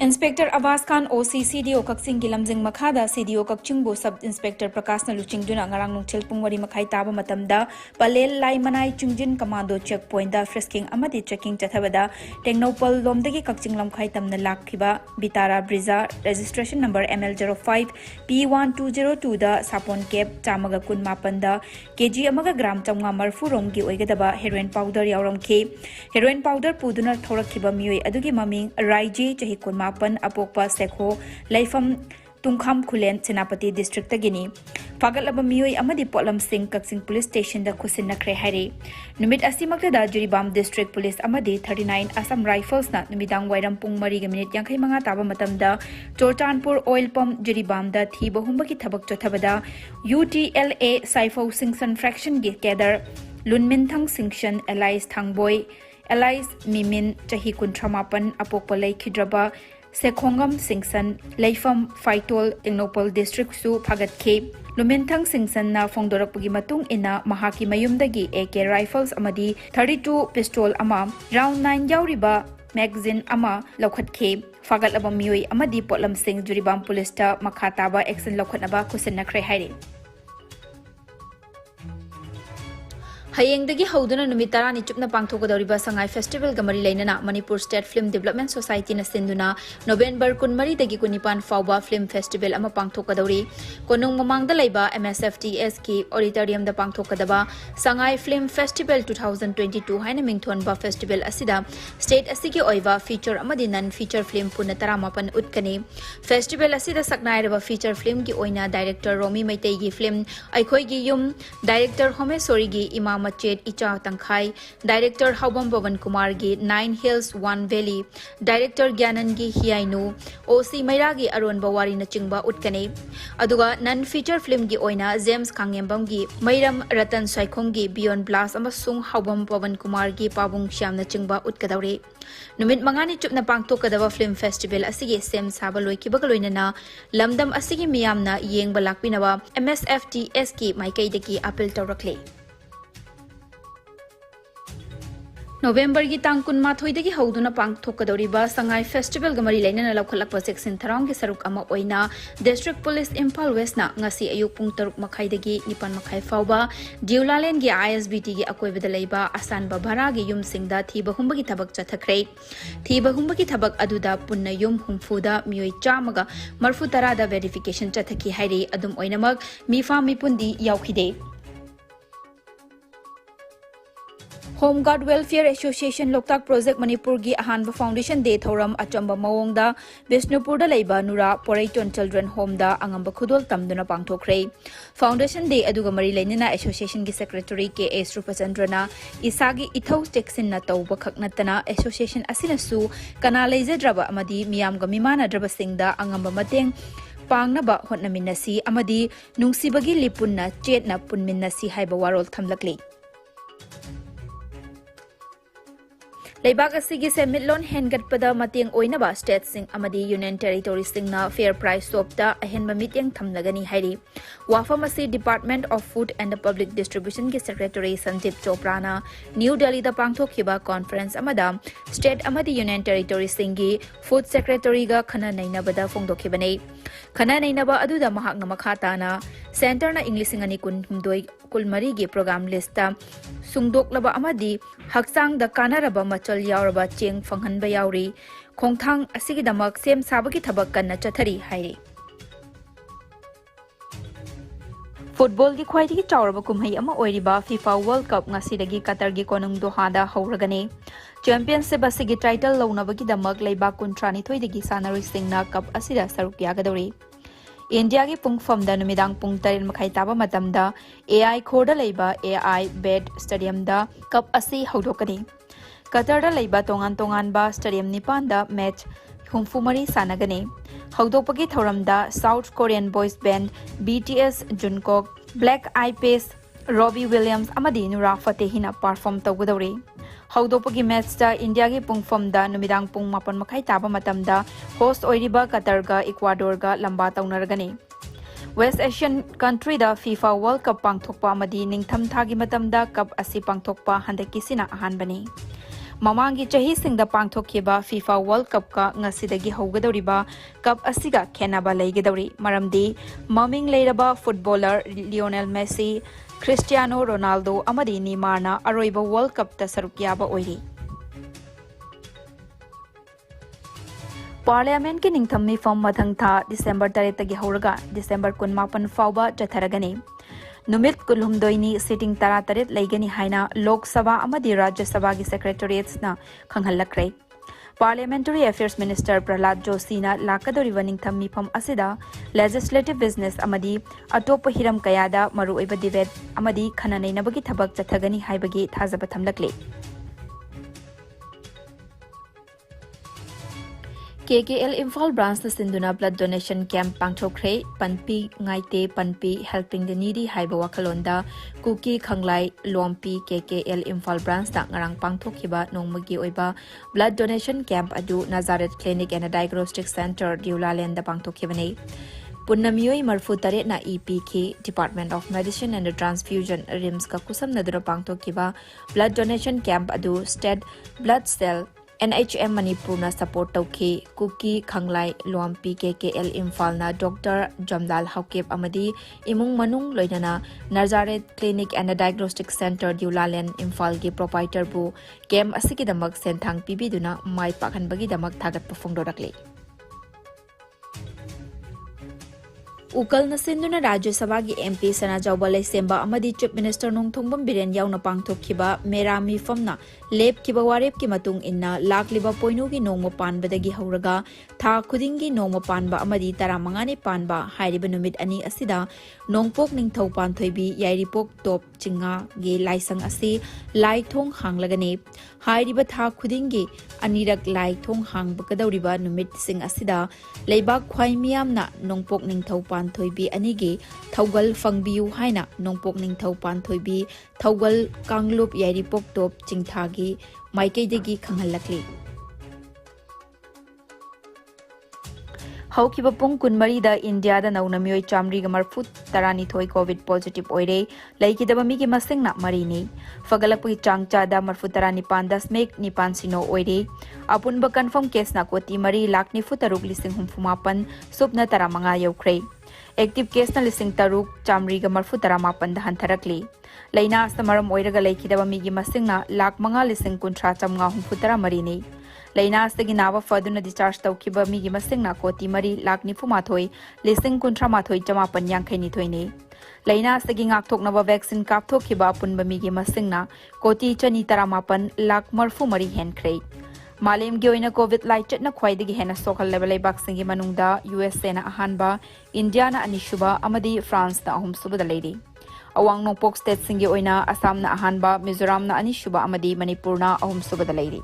Inspector Abbas Khan OC CDO Kakching Gilamjing Makhada CDO Kakchingbu Sub Inspector Prakashna Luchingduna ngarang nungthil pung wari makhai taba matamda Palel Lai Manai Chungjin Commando Checkpoint da frisking amadi checking chathabada Technopal Lomdagi Kakching Lamkhai tamna lakhiba Bitara Briza registration number ML05 P1202 da Sapon Cap Chamaga Kun Mapanda KG Amaga Gram Chamga Marfu Romgi Oigadaba heroin powder Yauramki heroin powder Puduna Thorakiba Mui Adugi Maming Raiji Chahikun Mapan Apokpa Sekho Laifam Tungkham Khulen Senapati District Gini Fagalaba Mioi Amadi Polam Singh Kakching Police Station da Khusin Nakre Hari Numit Asimakta da Juribam District Police Amadi 39 Assam Rifles na Numidang Wairam Pung Mari Minute Yankai Manga Taba Matamda Chorchanpur Oil Pump Juribam da Thi Bahumbaki Thabak Chothabada UTLA Saifo Singson Fraction Gi Kedar Lunminthang Singshan Elias Thangboy Elias Mimin Chahi Kuntramapan Apokpalai Khidraba Sekhongam Singsan Laifam Faitol Technopal District Su Phagat Ke Luminthang Singsan na Fongdorakpagi Matung ina Mahaki Mayumdagi AK Rifles amadi 32 pistol ama round 9 yauriba magazine ama Lokhat Ke Fagat Laba Mioi amadi Potlam Singh Juribam Police ta Makhataba action Lokhatnaba Kusin Nakre Hari Hayengdagi Hauduna Numitara ni Chupna Pangthogadoriba Sangai Festival Gamari Lainana Manipur State Film Development Society na Sinduna November Kunmari dagi Kunipan Fauba Film Festival ama Pangthogadori Konung Mamangda Laiba MSFTS ki Auditorium da Pangthokadaba Sangai Film Festival 2022 haina Mingthonba Festival asida State asigi oiva feature amadi non feature film punatara mapan utkani Festival asida saknairaba feature film gi oina director Romi Maitei gi film Aikhoi gi yum director Homesori gi Imam Machet Icha Tangkhai, Director Haubam Bhavan Kumar gi 9 Hills 1 Valley, Director Gyanan gi Hiainu, OC Maira gi Aron Bawari na chingba utkane. Aduga non-feature film gi oina James Kangembam gi Mairam Ratan Saikhong gi Beyond Blast amasung Haubam Bhavan Kumar gi Pabung Shyam na chingba utkadaure. Numit mangani chupna pangthokadaba film festival asigi sem saba loikiba loinana lamdam asigi miyamna yengba lakpinaba MSFTS ki maikaidagi appeal tawrakle. November gi tang kun mathoi dagi hauduna pangthokadoriba Sangai Festival gamari lainana laukhalakpa section tharang gi saruk ama oina District Police Impal West na ngasi ayuk pung 3 makhai dagi 9 makhai fauba Diulalen gi ISBT gi akoibada leiba asan babara gi yum singda thiba humbagi thabak chathakre thiba humbagi thabak aduda punna yum humfuda mioi chamaga marfu tarada verification chathaki hairi adum oinamak mifa mipundi yaukhide Home Guard Welfare Association Loktak Project Manipur gi Ahanba Foundation Day Thoram Achamba Mawongda Bishnupur da Leiba Nura Poraiton Children Home da Angamba Khudol Tamduna Pangthokre Foundation Day aduga mari lainana association gi secretary K.A. Srupachandrana Isagi Ithau Teksin na tawba khaknatana association asinasu kana leijadraba amadi miyamga mimana draba singda angamba mateng pangnaba hotnaminasi amadi nungsibagi lipunna chetna punminnasi haiba warol thamlakli Leibak asigi semitlon hengatpada mateng oinaba state sing amadi union territory sing na fair price stop da ahenba meeting thamlagani hairi wafam asi Department of Food and Public Distribution gi secretary Sanjip Chopra na New Delhi da pangthokhiba conference amada state amadi union territory sing gi food secretary ga khana nainabada phongdokhibane khana nainaba aduda mahakna makhata na center na English ngani kun humdoi kulmari gi program list ta sungdoklaba amadi haksang da kanaraba machal yauraba cheng phanghanba yauri khongthang asigidamak sem sabagi thabak kanna chathari hairi Football gi khwaidagi chawraba kumhai ama oiriba FIFA World Cup ngasidagi Qatar gi konung Doha da hauragane Championship asigi title launabagi damak leiba kuntrani thoidagi sanari singna cup asida saruk yagadori India gi pungfam da numidang pung 3 makhai taba matamda AI khoda leiba AI Bed Stadium da cup asi haudokani Qatar da leiba tongan ba stadium nipan da match humfumari sanagane haudopagi thoramda South Korean boys band BTS Jungkook Black Eyed Peas Robbie Williams amadi Nura Fatehina perform tawgadori haudopagi match da India gi pungfam da numidang pung 8 makhai taba matamda host oiriba Qatar ga Ecuador ga lamba taunaragani West Asian country da FIFA World Cup pangthokpa amadi ningtham thagi matamda cup asi pangthokpa handaki sina ahanbani Mamangi chahi singda pangthokhiba FIFA World Cup ka ngasidagi haugadoriba cup asiga khenaba leigadori maramdi maming leiraba footballer Lionel Messi, Cristiano Ronaldo amadi Neymar na aroiba World Cup ta saruk yaba oiri. Parliament ki ningtham mifam mathang tha December 3 tagi hauraga December 18 fauba chatharagani. Numit kulhumdoini sitting taratarit laigani haina Lok Sabha amadi Rajya Sabha gi secretariats na khanghalakre. Parliamentary Affairs Minister Prahlad Joshi na lakadori ningtham mifam asida legislative business amadi atopa hiram kayada maruoiba debate amadi khananai nabagi thabak chathagani haibagi thajaba thamlakle. KKL Imphal branch na sinduna blood donation camp pangthokre panpi ngaite panpi helping the needy haiba wakalonda kuki khanglai lompi KKL Imphal branch na ngarang pangthokhiba nongmagi oiba blood donation camp adu Nazareth Clinic and Diagnostic Center Diulaland da pangthokhibani Punnamioi marfu tare na EPK Department of Medicine and Transfusion RIMS ka kusam nadura pangthokhiba blood donation camp adu State Blood Cell NHM Manipur na support tauke kuki khanglai lompi KKL Imphal na Dr. Jamdal Haukep amadi imung manung loinana Nazareth Clinic and Diagnostic Center Diulaland Imphal gi proprietor bu camp asiki damak senthang pibiduna mai pakhanbagi damak thagat pafongdorakle. Ukal na sinduna Rajya Sabha gi MP Sana Jawbalai Semba amadi Chief Minister Nongthongbam Biren yauna pangthokhiba Mera Mifamna lep kiba warep ki matung inna lakliba poinu gi nongmo panbadagi hauraga tha khudingi nongmo panba amadi tara mangani panba hairiba numit ani asida nongpok ningthau panthoibi yairipok top chinga gi laisang asi lai thong hanglagane hairiba tha khudingi anirak lai thong hangbakadawriba numit sing asida leibak khwai miyamna nongpok ningthau panthoibi anigi thaugal fangbiu haina nongpok ningthau panthoibi thaugal kanglup yairipok top chingthagi maikaidagi khanghalakli. Haukiba pung kunmari da India da naunamioi chamri ga marfut tarani thoi COVID positive oire laikidaba mi gi masing na marini fagalapui changcha da marfut tarani pandas mek nipan sino oire apun ba confirm case na koti mari lakni futaruk lising humfumapan subna taramanga yaukre active case na lising taruk chamri ga marfut taramapan da hantarakli laina samaram oiraga laikidaba mi gi masing na lak manga lising kuntra chamnga humfutara marini Laina astagi nawa faduna discharge taukiba mi gi masing na koti mari lakni fumathoi lising kuntra mathoi jamapan yangkhaini thoine Laina astagi ngakthok nawa vaccine kapthokhiba punba mi gi masing na koti chani taramapan lak marfu mari henkhrei Malem gi oina COVID lai chatna khwaidagi hena sokhal level ai baksingi manungda USA na ahanba India na anishuba amadi France na ahum subada leidi Awang nongpok state singi oina Assam na ahanba Mizoram na anishuba amadi Manipur na ahum subada leidi